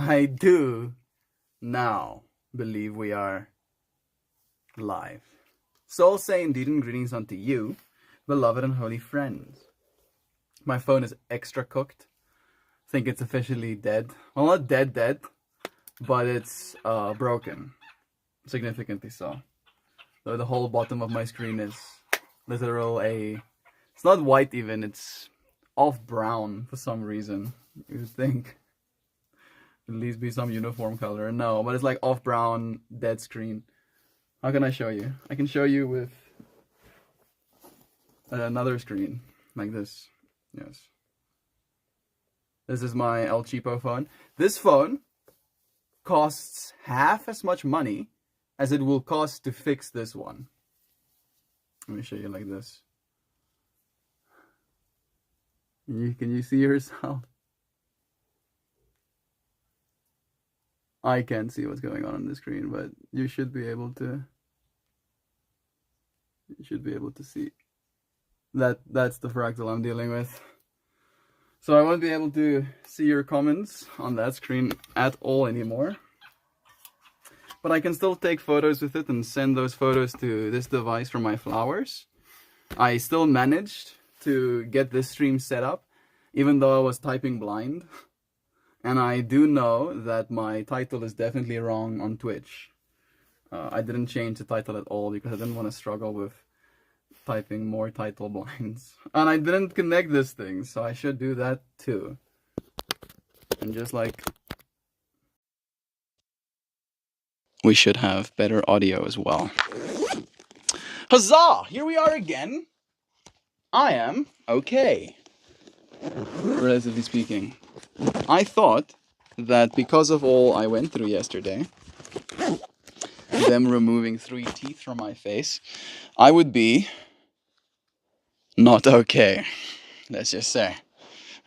I do now believe we are live. So I'll say indeed and greetings unto you, beloved and holy friends. My phone is extra cooked. I think it's officially dead. Well, not dead, but it's broken. Significantly so. So the whole bottom of my screen is literal it's not white even, it's off brown for some reason. You would think at least be some uniform color. No, but it's like off brown, dead screen. How can I show you? I can show you with another screen like this. Yes. This is my El Cheapo phone. This phone costs half as much money as it will cost to fix this one. Let me show you like this. Can you see yourself? I can't see what's going on the screen, but you should be able to. You should be able to see. That's the fractal I'm dealing with. So I won't be able to see your comments on that screen at all anymore. But I can still take photos with it and send those photos to this device for my flowers. I still managed to get this stream set up, even though I was typing blind. And I do know that my title is definitely wrong on Twitch. I didn't change the title at all because I didn't want to struggle with typing more title blinds. And I didn't connect this thing, so I should do that too. And just like... we should have better audio as well. Huzzah! Here we are again. I am okay, relatively speaking. I thought that because of all I went through yesterday, them removing 3 teeth from my face, I would be not okay, let's just say.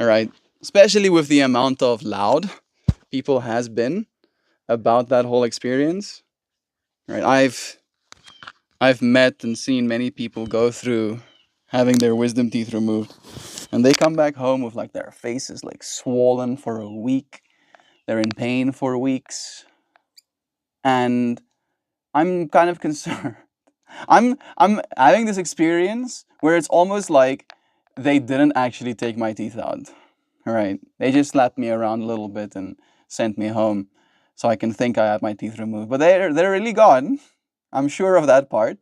Alright, especially with the amount of loud people has been about that whole experience. Right, I've met and seen many people go through having their wisdom teeth removed, and they come back home with like their faces like swollen for a week. They're in pain for weeks, and I'm kind of concerned. I'm having this experience where it's almost like they didn't actually take my teeth out. All right, they just slapped me around a little bit and sent me home, so I can think I have my teeth removed. But they're really gone. I'm sure of that part.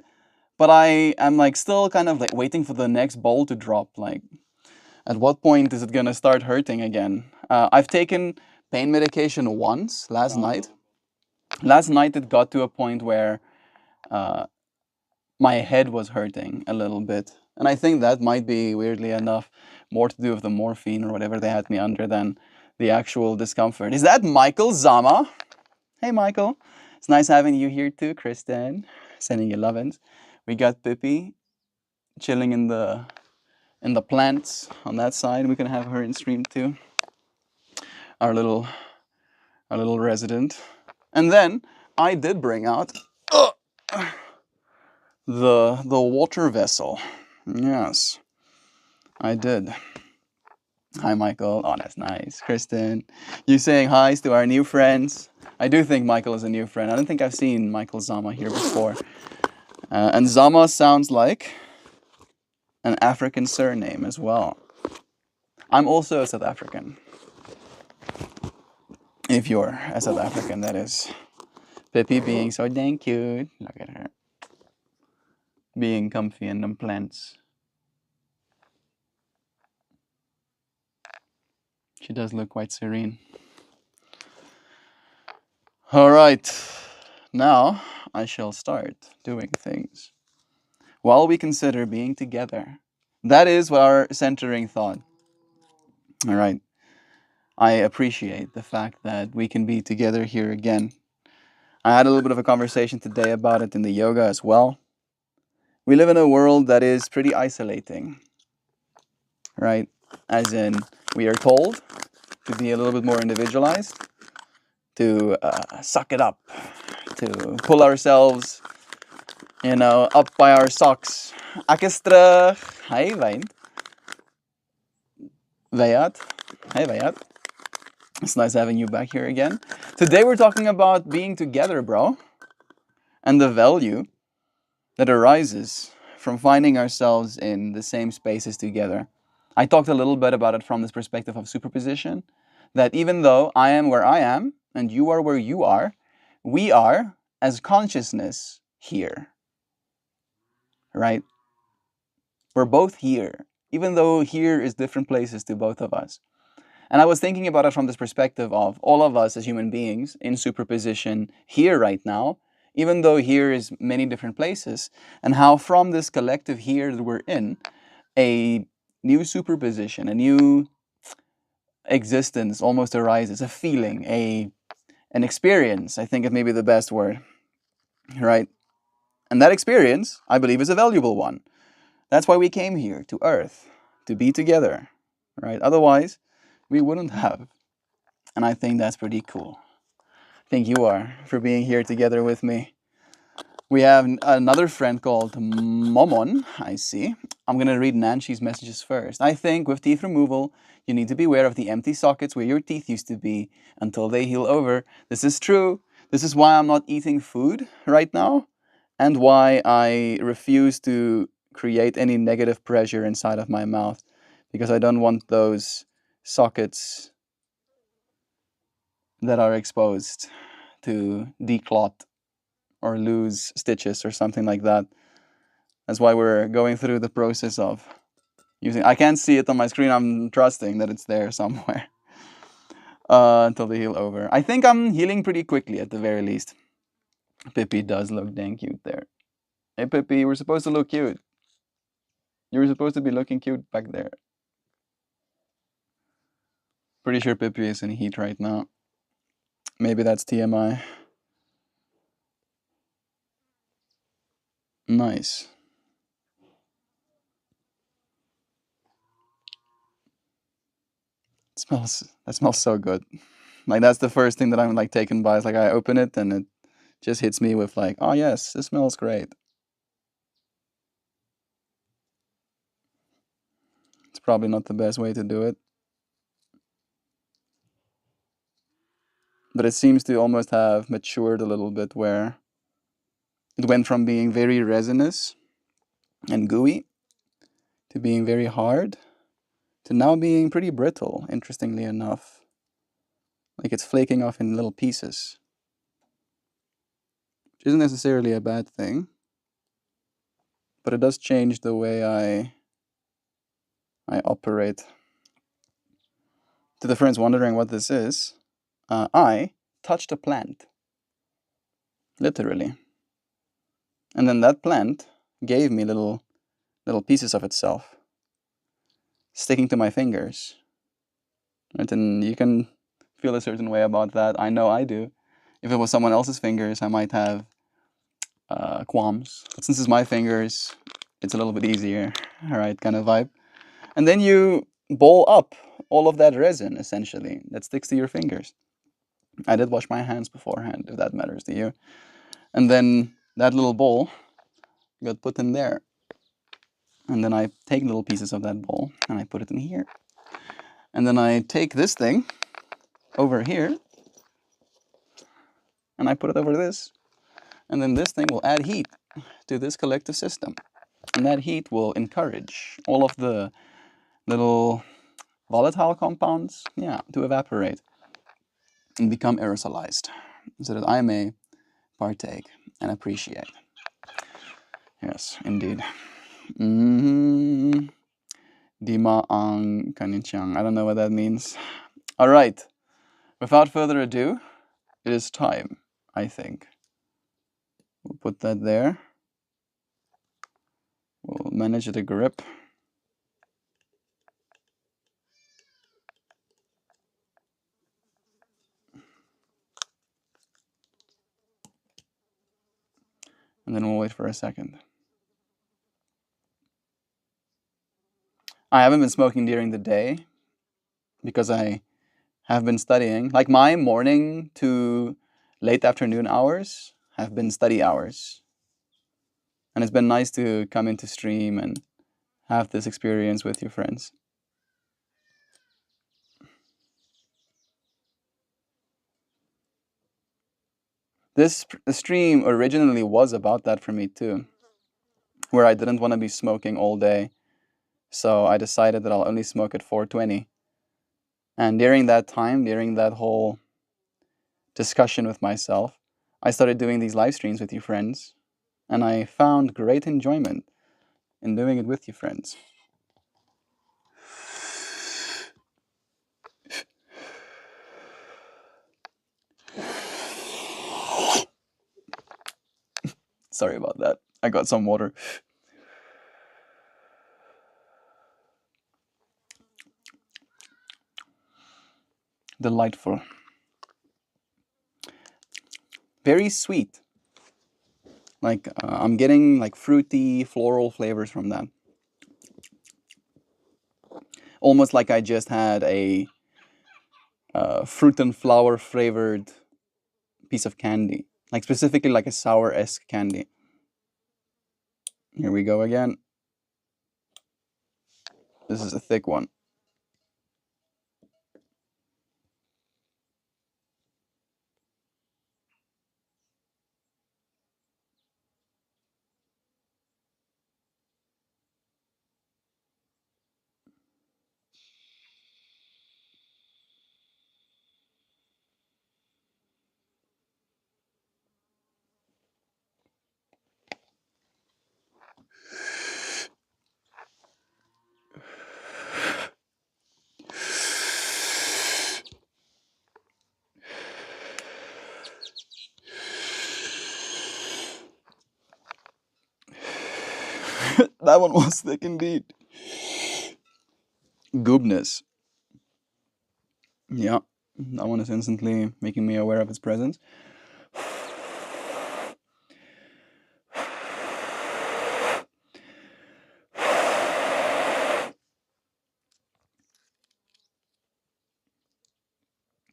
But I am like still kind of like waiting for the next ball to drop. Like, at what point is it gonna start hurting again? I've taken pain medication once last night. Last night it got to a point where my head was hurting a little bit. And I think that might be, weirdly enough, more to do with the morphine or whatever they had me under than the actual discomfort. Is that Michael Zama? Hey, Michael. It's nice having you here too, Kristen. Sending you lovin's. We got Pippi chilling in the plants on that side. We can have her in stream too. Our little resident. And then I did bring out the water vessel. Yes, I did. Hi, Michael. Oh, that's nice. Kristen, you saying hi to our new friends. I do think Michael is a new friend. I don't think I've seen Michael Zama here before. And Zama sounds like an African surname as well. I'm also a South African. If you're a South African, that is. Pippi being so dang cute. Look at her. Being comfy in them plants. She does look quite serene. Alright, now I shall start doing things while we consider being together. That is our centering thought. Alright, I appreciate the fact that we can be together here again. I had a little bit of a conversation today about it in the yoga as well. We live in a world that is pretty isolating, right? As in, we are told to be a little bit more individualized, to suck it up, to pull ourselves, up by our socks. Ek is terug. Hi, Wyn. Wyatt. Hi, Wyatt. It's nice having you back here again. Today we're talking about being together, bro, and the value that arises from finding ourselves in the same spaces together. I talked a little bit about it from this perspective of superposition, that even though I am where I am and you are where you are, we are, as consciousness, here, right? We're both here, even though here is different places to both of us. And I was thinking about it from this perspective of all of us as human beings in superposition here right now, even though here is many different places, and how from this collective here that we're in, a new superposition, a new existence almost arises, a feeling, an experience, I think it may be the best word, right? And that experience, I believe, is a valuable one. That's why we came here to Earth, to be together, right? Otherwise, we wouldn't have. And I think that's pretty cool. Thank you are for being here together with me. We have another friend called Momon, I see. I'm going to read Nancy's messages first. I think with teeth removal, you need to be aware of the empty sockets where your teeth used to be until they heal over. This is true. This is why I'm not eating food right now and why I refuse to create any negative pressure inside of my mouth, because I don't want those sockets that are exposed to declot or lose stitches or something like that. That's why we're going through the process of using. I can't see it on my screen. I'm trusting that it's there somewhere until they heal over. I think I'm healing pretty quickly at the very least. Pippi does look dang cute there. Hey Pippi, you were supposed to look cute. You were supposed to be looking cute back there. Pretty sure Pippi is in heat right now. Maybe that's TMI. Nice. That smells so good. Like that's the first thing that I'm like taken by. It's like I open it and it just hits me with like, oh yes, this smells great. It's probably not the best way to do it, but it seems to almost have matured a little bit, where it went from being very resinous and gooey to being very hard to now being pretty brittle, interestingly enough. Like it's flaking off in little pieces, which isn't necessarily a bad thing, but it does change the way I operate. To the friends wondering what this is, I touched a plant, literally. And then that plant gave me little pieces of itself sticking to my fingers. Right? And you can feel a certain way about that. I know I do. If it was someone else's fingers, I might have qualms. But since it's my fingers, it's a little bit easier, all right, kind of vibe. And then you bowl up all of that resin, essentially, that sticks to your fingers. I did wash my hands beforehand, if that matters to you. And then that little bowl got put in there. And then I take little pieces of that bowl and I put it in here. And then I take this thing over here and I put it over this. And then this thing will add heat to this collective system. And that heat will encourage all of the little volatile compounds, to evaporate and become aerosolized so that I may partake and appreciate. Yes, indeed. Dima ang kanichang. I don't know what that means. All right. Without further ado, it is time, I think. We'll put that there. We'll manage the grip. And then we'll wait for a second. I haven't been smoking during the day because I have been studying. Like my morning to late afternoon hours have been study hours. And it's been nice to come into stream and have this experience with your friends. This stream originally was about that for me too, where I didn't want to be smoking all day. So I decided that I'll only smoke at 4:20. And during that time, during that whole discussion with myself, I started doing these live streams with you friends, and I found great enjoyment in doing it with you friends. Sorry about that. I got some water. Delightful. Very sweet. Like, I'm getting like fruity, floral flavors from that. Almost like I just had a fruit and flower flavored piece of candy. Like, specifically like a sour-esque candy. Here we go again. This is a thick one. That one was thick indeed. Goobness. Yeah, that one is instantly making me aware of its presence.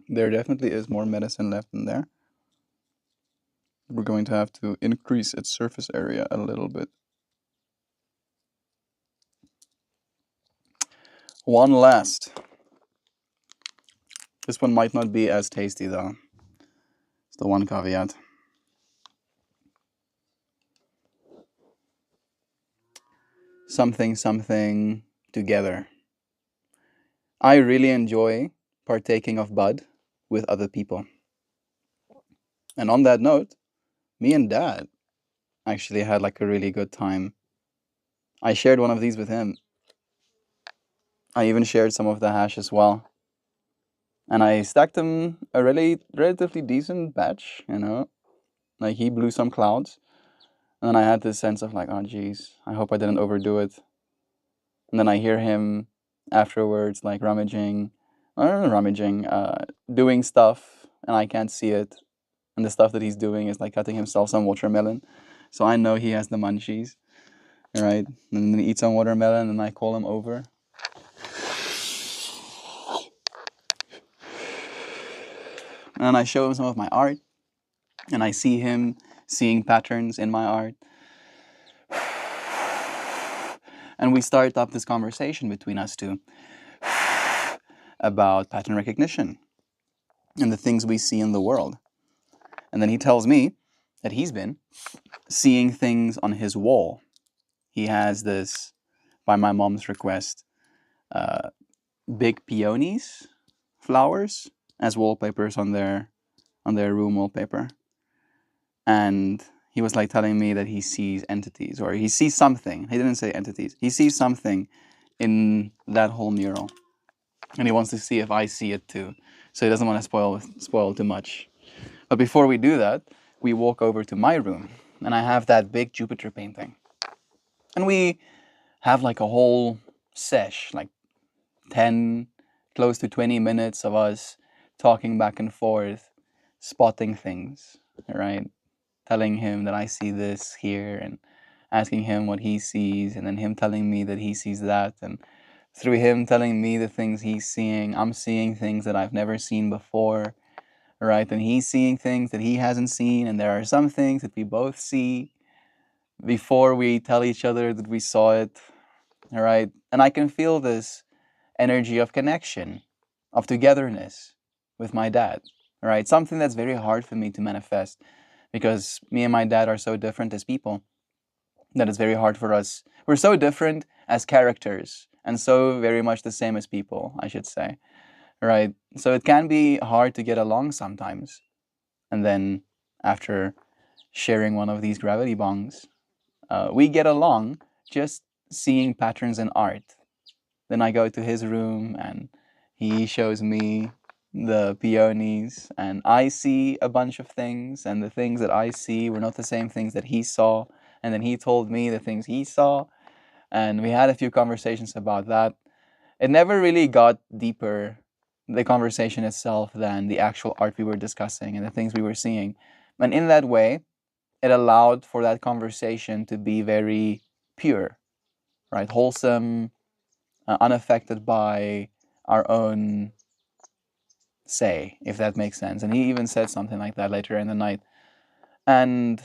There definitely is more medicine left in there. We're going to have to increase its surface area a little bit. One last. This one might not be as tasty though. It's the one caveat. Something together. I really enjoy partaking of bud with other people. And on that note, me and Dad actually had like a really good time. I shared one of these with him. I even shared some of the hash as well. And I stacked him a relatively decent batch, you know. Like he blew some clouds. And then I had this sense of like, oh geez, I hope I didn't overdo it. And then I hear him afterwards like doing stuff and I can't see it. And the stuff that he's doing is like cutting himself some watermelon. So I know he has the munchies, right? And then he eats some watermelon and I call him over. And I show him some of my art. And I see him seeing patterns in my art. And we start up this conversation between us two about pattern recognition and the things we see in the world. And then he tells me that he's been seeing things on his wall. He has this, by my mom's request, big peonies flowers as wallpapers on their room wallpaper. And he was like telling me that he sees entities or he sees something. He didn't say entities. He sees something in that whole mural. And he wants to see if I see it too. So he doesn't want to spoil too much. But before we do that, we walk over to my room and I have that big Jupiter painting. And we have like a whole sesh, like 10, close to 20 minutes of us talking back and forth, spotting things, right? Telling him that I see this here and asking him what he sees, and then him telling me that he sees that. And through him telling me the things he's seeing, I'm seeing things that I've never seen before, right? And he's seeing things that he hasn't seen, and there are some things that we both see before we tell each other that we saw it, all right? And I can feel this energy of connection, of togetherness with my dad, all right? Something that's very hard for me to manifest because me and my dad are so different as people that it's very hard for us. We're so different as characters and so very much the same as people, I should say. Right? So it can be hard to get along sometimes. And then after sharing one of these gravity bongs, we get along just seeing patterns in art. Then I go to his room and he shows me the peonies, and I see a bunch of things, and the things that I see were not the same things that he saw. And then he told me the things he saw, and we had a few conversations about that. It never really got deeper, the conversation itself, than the actual art we were discussing and the things we were seeing. And in that way, it allowed for that conversation to be very pure, right? Wholesome, unaffected by our own say, if that makes sense. And he even said something like that later in the night. And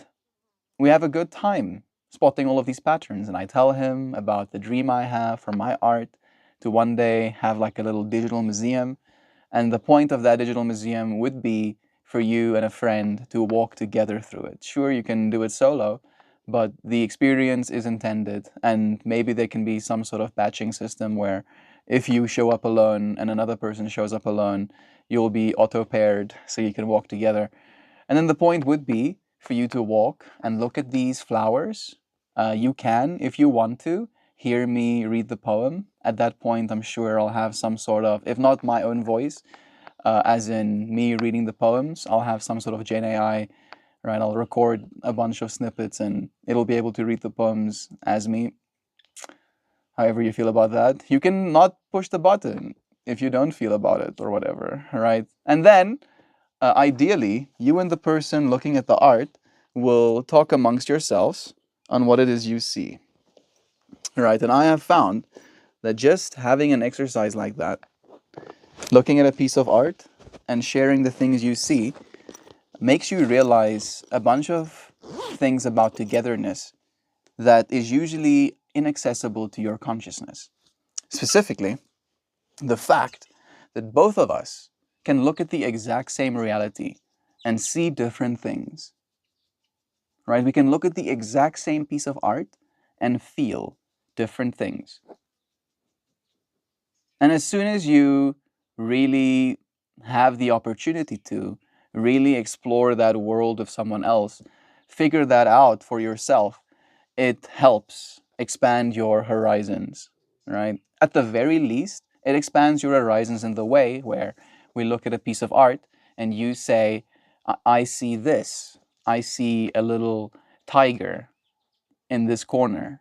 we have a good time spotting all of these patterns. And I tell him about the dream I have for my art to one day have like a little digital museum. And the point of that digital museum would be for you and a friend to walk together through it. Sure, you can do it solo, but the experience is intended. And maybe there can be some sort of batching system where if you show up alone and another person shows up alone, you'll be auto paired so you can walk together. And then the point would be for you to walk and look at these flowers. You can, if you want to, hear me read the poem. At that point, I'm sure I'll have some sort of, if not my own voice, as in me reading the poems, I'll have some sort of Gen AI, right? I'll record a bunch of snippets and it'll be able to read the poems as me. However you feel about that. You can not push the button if you don't feel about it or whatever, right? And then, ideally, you and the person looking at the art will talk amongst yourselves on what it is you see, right? And I have found that just having an exercise like that, looking at a piece of art and sharing the things you see, makes you realize a bunch of things about togetherness that is usually inaccessible to your consciousness. Specifically, the fact that both of us can look at the exact same reality and see different things. Right? We can look at the exact same piece of art and feel different things. And as soon as you really have the opportunity to really explore that world of someone else, figure that out for yourself, it helps expand your horizons, right? At the very least, it expands your horizons in the way where we look at a piece of art and you say, I see this. I see a little tiger in this corner.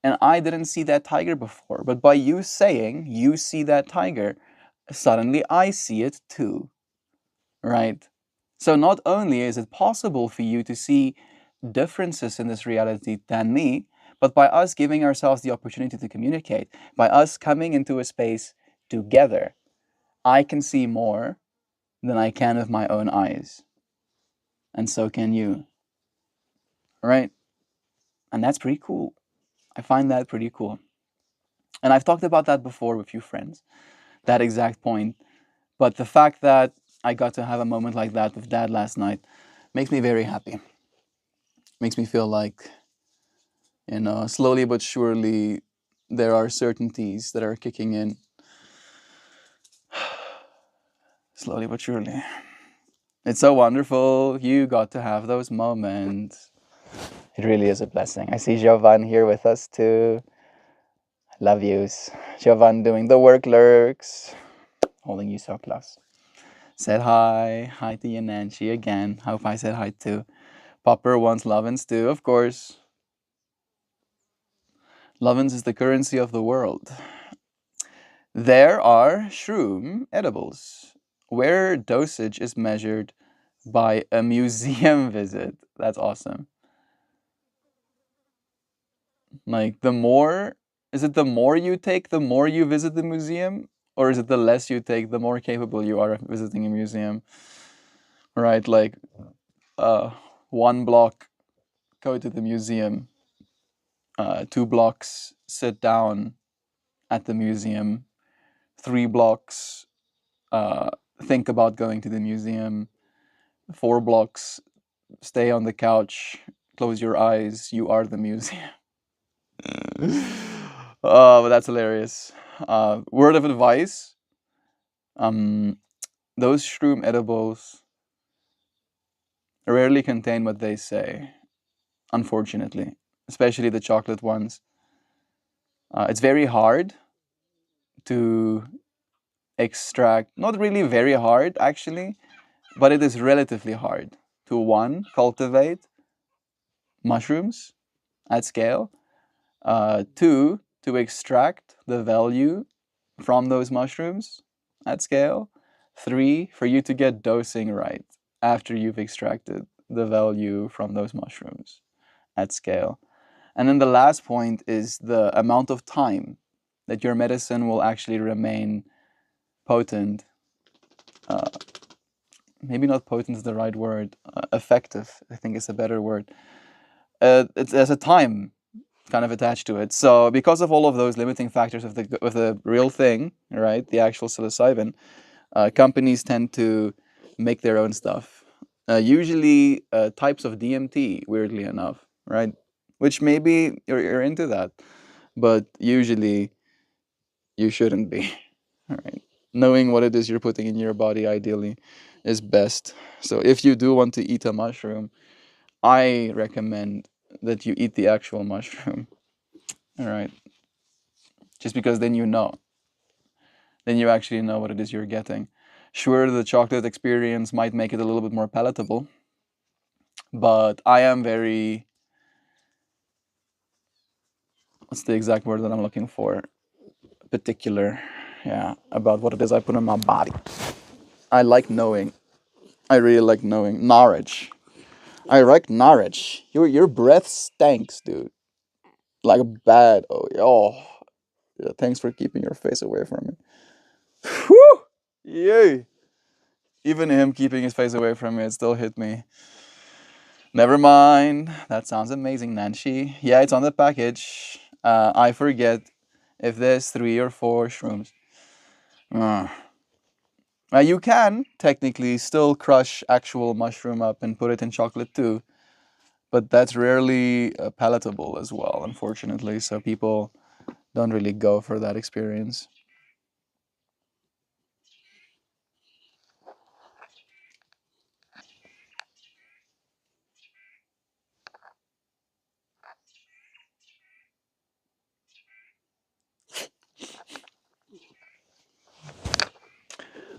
And I didn't see that tiger before. But by you saying you see that tiger, suddenly I see it too, right? So not only is it possible for you to see differences in this reality than me, but by us giving ourselves the opportunity to communicate, by us coming into a space together, I can see more than I can with my own eyes. And so can you, right? And that's pretty cool. I find that pretty cool. And I've talked about that before with a few friends, that exact point. But the fact that I got to have a moment like that with Dad last night makes me very happy. Makes me feel like, slowly but surely, there are certainties that are kicking in. Slowly but surely. It's so wonderful. You got to have those moments. It really is a blessing. I see Jovan here with us too. Love yous. Jovan doing the work lurks. Holding you so close. Said hi. Hi to you, Nancy, again. Hope I said hi too. Popper wants Lovins too, of course. Lovins is the currency of the world. There are shroom edibles, where dosage is measured by a museum visit. That's awesome. Like, is it the more you take, the more you visit the museum? Or is it the less you take, the more capable you are of visiting a museum? Right, like, 1 block, go to the museum. 2 blocks, sit down at the museum. 3 blocks, think about going to the museum. 4 blocks, stay on the couch, close your eyes, you are the museum. Oh, but that's hilarious. Word of advice: um, those shroom edibles rarely contain what they say. Unfortunately, especially the chocolate ones. It's very hard to extract. Not really very hard, actually, but it is relatively hard to one cultivate mushrooms at scale. Two, to extract the value from those mushrooms at scale. Three, for you to get dosing right after you've extracted the value from those mushrooms at scale. And then the last point is the amount of time that your medicine will actually remain potent. Uh, Maybe not potent is the right word. Effective, I think, is a better word. There's a time kind of attached to it. So because of all of those limiting factors of the real thing, right, the actual psilocybin, companies tend to make their own stuff. Usually types of DMT, weirdly enough, right? Which maybe you're into that, but usually you shouldn't be. All right. Knowing what it is you're putting in your body ideally is best. So if you do want to eat a mushroom, I recommend that you eat the actual mushroom. All right. Just because then you know. Then you actually know what it is you're getting. Sure, the chocolate experience might make it a little bit more palatable, but I am very, what's the exact word that I'm looking for? Particular, yeah, about what it is I put in my body. I like knowing. I really like knowing. Knowledge. I like knowledge. Your breath stinks, dude. Like bad. Oh. Yeah, thanks for keeping your face away from me. Whew! Yay! Even him keeping his face away from me, it still hit me. Never mind. That sounds amazing, Nancy. Yeah, it's on the package. I forget if there's 3 or 4 shrooms. Uh, you can technically still crush actual mushroom up and put it in chocolate too, but that's rarely palatable as well, unfortunately. So people don't really go for that experience.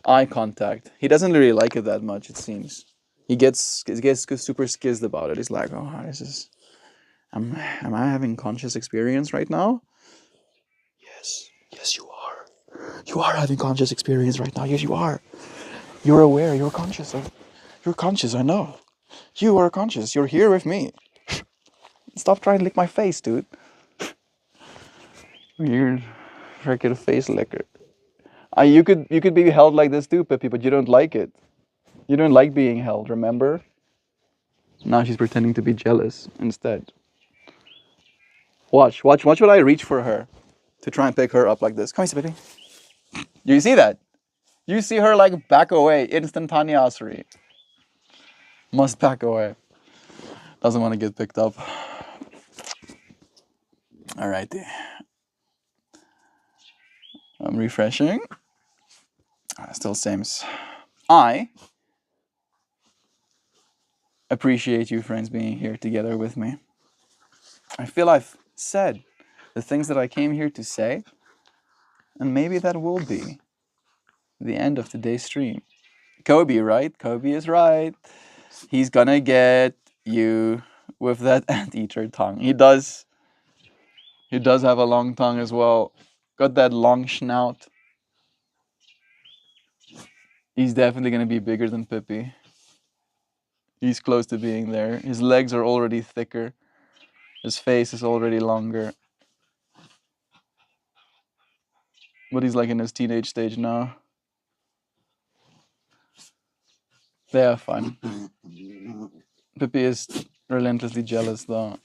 Eye contact. He doesn't really like it that much, it seems. He gets super skizzed about it. He's like, oh, this is. Am I having conscious experience right now? Yes. Yes, you are. You are having conscious experience right now. Yes, you are. You're aware. You're conscious of. You're conscious. I know. You are conscious. You're here with me. Stop trying to lick my face, dude. Weird, freaking face licker. You could be held like this too, Pippi, but you don't like it. You don't like being held. Remember? Now she's pretending to be jealous instead. Watch what I reach for her to try and pick her up like this. Come here, Pippi. You see that? You see her like back away instantaneously. Must back away. Doesn't want to get picked up. Alrighty. I'm refreshing. Still same's. I appreciate you friends being here together with me. I feel I've said the things that I came here to say, and maybe that will be the end of today's stream. Kobe, right? Kobe is right. He's gonna get you with that anteater tongue. He does. He does have a long tongue as well. Got that long snout. He's definitely gonna be bigger than Pippi. He's close to being there. His legs are already thicker. His face is already longer. But he's like in his teenage stage now. They have fun. Pippi is relentlessly jealous though.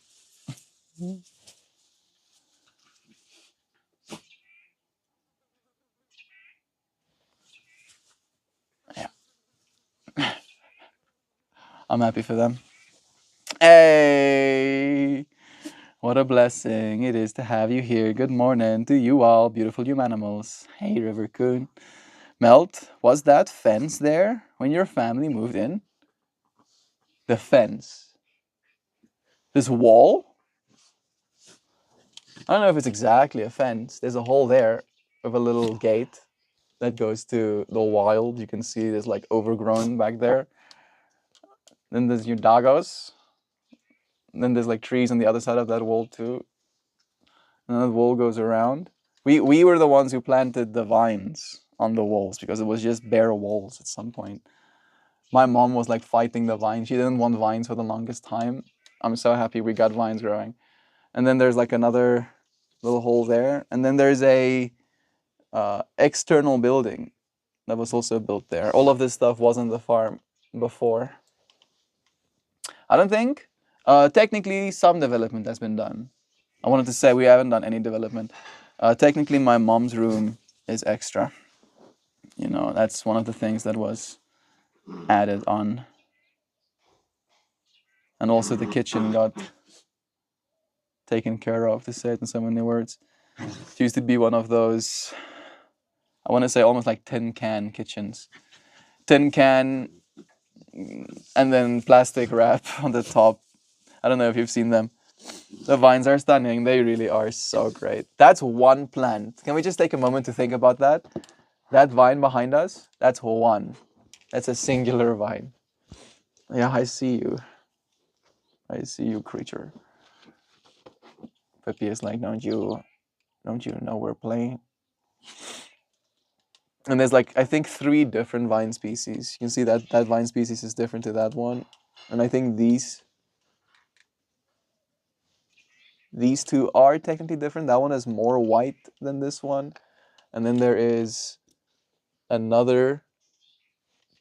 Yeah. I'm happy for them. Hey! What a blessing it is to have you here. Good morning to you all, beautiful humanimals. Hey, River Coon. Melt, was that fence there when your family moved in? The fence. This wall? I don't know if it's exactly a fence. There's a hole there with a little gate that goes to the wild. You can see there's like overgrown back there. Then there's your doggos. Then there's like trees on the other side of that wall too. And that wall goes around. We were the ones who planted the vines on the walls because it was just bare walls at some point. My mom was like fighting the vines. She didn't want vines for the longest time. I'm so happy we got vines growing. And then there's like another little hole there. And then there's a external building that was also built there. All of this stuff was on the farm before. I don't think. Technically, some development has been done. I wanted to say we haven't done any development. Technically, my mom's room is extra. You know, that's one of the things that was added on. And also the kitchen got taken care of, to say it in so many words. It used to be one of those, I want to say almost like tin can kitchens. Tin can and then plastic wrap on the top. I don't know if you've seen them. The vines are stunning. They really are so great. That's one plant. Can we just take a moment to think about that? That vine behind us, that's one. That's a singular vine. Yeah, I see you. I see you, creature. Peppy is like, don't you know we're playing? And there's like, I think 3 different vine species. You can see that vine species is different to that one. And I think these 2 are technically different. That one is more white than this one. And then there is another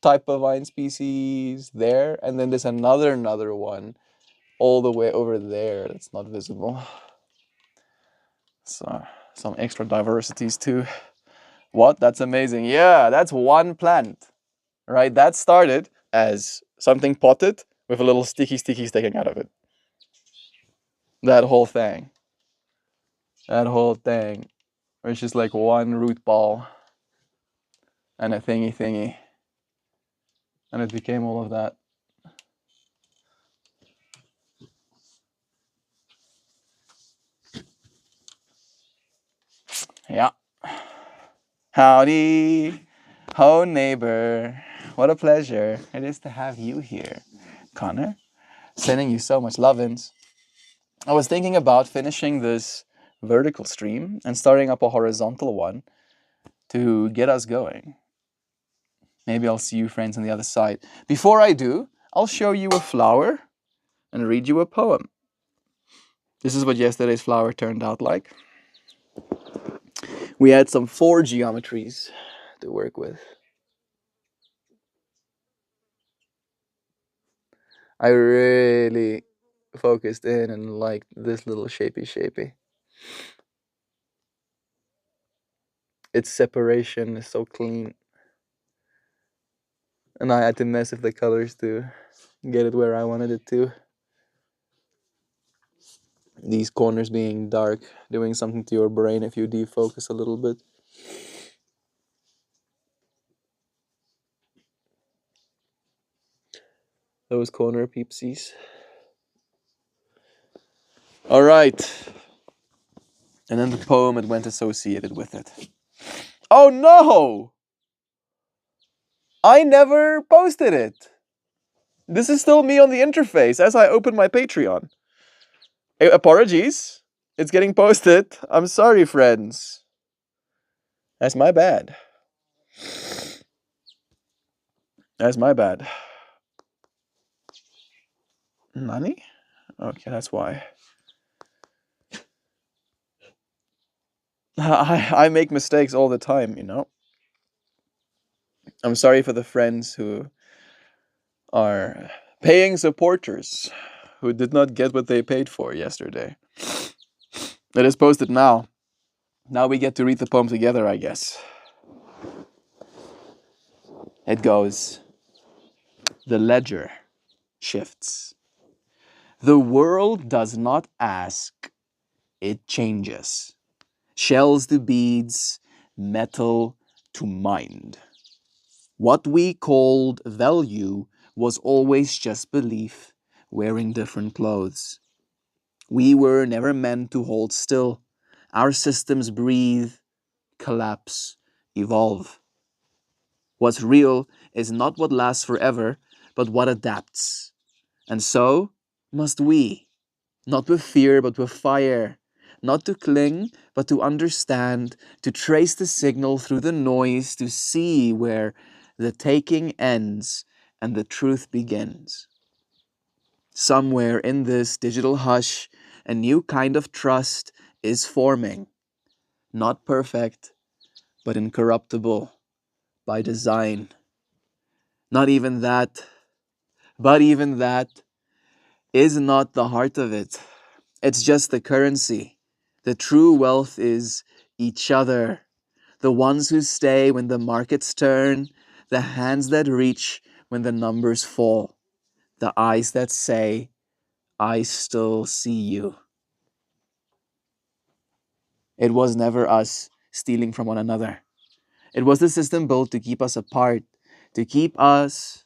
type of vine species there. And then there's another one all the way over there that's not visible. So some extra diversities too. What? That's amazing. Yeah, that's one plant, right? That started as something potted with a little sticky sticking out of it. That whole thing. It's just like one root ball and a thingy. And it became all of that. Yeah. Howdy. Ho, neighbor. What a pleasure it is to have you here. Connor, sending you so much lovin's. I was thinking about finishing this vertical stream and starting up a horizontal one to get us going. Maybe I'll see you friends on the other side. Before I do, I'll show you a flower and read you a poem. This is what yesterday's flower turned out like. We had some 4 geometries to work with. I really focused in and liked this little shapey. Its separation is so clean. And I had to mess with the colors to get it where I wanted it to. These corners being dark, doing something to your brain if you defocus a little bit. Those corner peepsies. All right. And then the poem it went associated with it. Oh no! I never posted it. This is still me on the interface as I open my Patreon. Apologies. It's getting posted. I'm sorry, friends. That's my bad. Nani? Okay, that's why. I make mistakes all the time, you know. I'm sorry for the friends who are paying supporters who did not get what they paid for yesterday. It is posted now. Now we get to read the poem together, I guess. It goes, the ledger shifts. The world does not ask, it changes. Shells to beads, metal to mind. What we called value was always just belief, wearing different clothes. We were never meant to hold still. Our systems breathe, collapse, evolve. What's real is not what lasts forever, but what adapts. And so must we, not with fear, but with fire. Not to cling, but to understand, to trace the signal through the noise, to see where the taking ends and the truth begins. Somewhere in this digital hush, a new kind of trust is forming. Not perfect, but incorruptible by design. Not even that, but even that is not the heart of it. It's just the currency. The true wealth is each other. The ones who stay when the markets turn, the hands that reach when the numbers fall, the eyes that say, I still see you. It was never us stealing from one another. It was the system built to keep us apart, to keep us,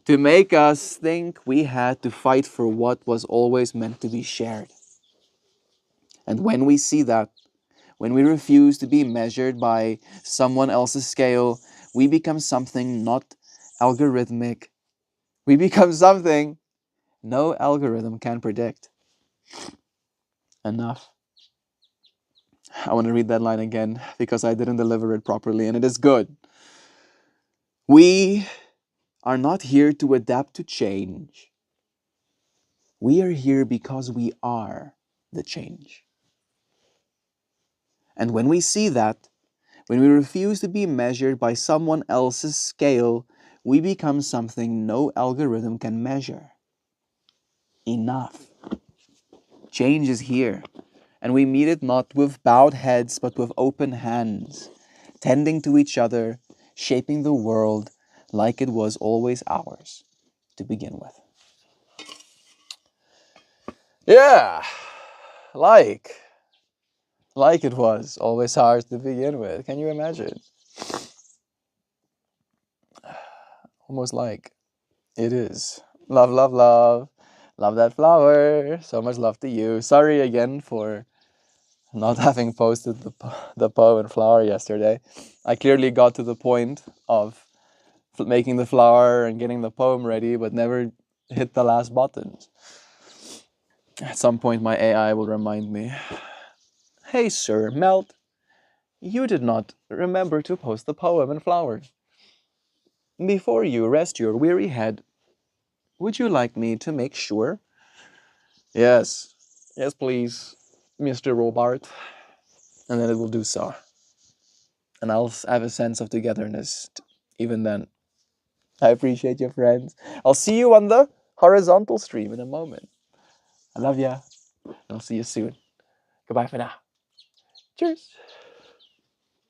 to make us think we had to fight for what was always meant to be shared. And when we see that, when we refuse to be measured by someone else's scale, we become something not algorithmic. We become something no algorithm can predict. Enough. I want to read that line again because I didn't deliver it properly, and it is good. We are not here to adapt to change. We are here because we are the change. And when we see that, when we refuse to be measured by someone else's scale, we become something no algorithm can measure. Enough. Change is here, and we meet it not with bowed heads, but with open hands, tending to each other, shaping the world like it was always ours to begin with. Yeah, like it was always ours to begin with. Can you imagine? Almost like it is. Love, love, love. Love that flower. So much love to you. Sorry again for not having posted the poem and flower yesterday. I clearly got to the point of making the flower and getting the poem ready, but never hit the last buttons. At some point, my AI will remind me, hey, sir, Melt, you did not remember to post the poem and flower. Before you rest your weary head, would you like me to make sure? Yes. Yes, please, Mr. Robart. And then it will do so. And I'll have a sense of togetherness even then. I appreciate you, friends. I'll see you on the horizontal stream in a moment. I love ya. And I'll see you soon. Goodbye for now. Cheers.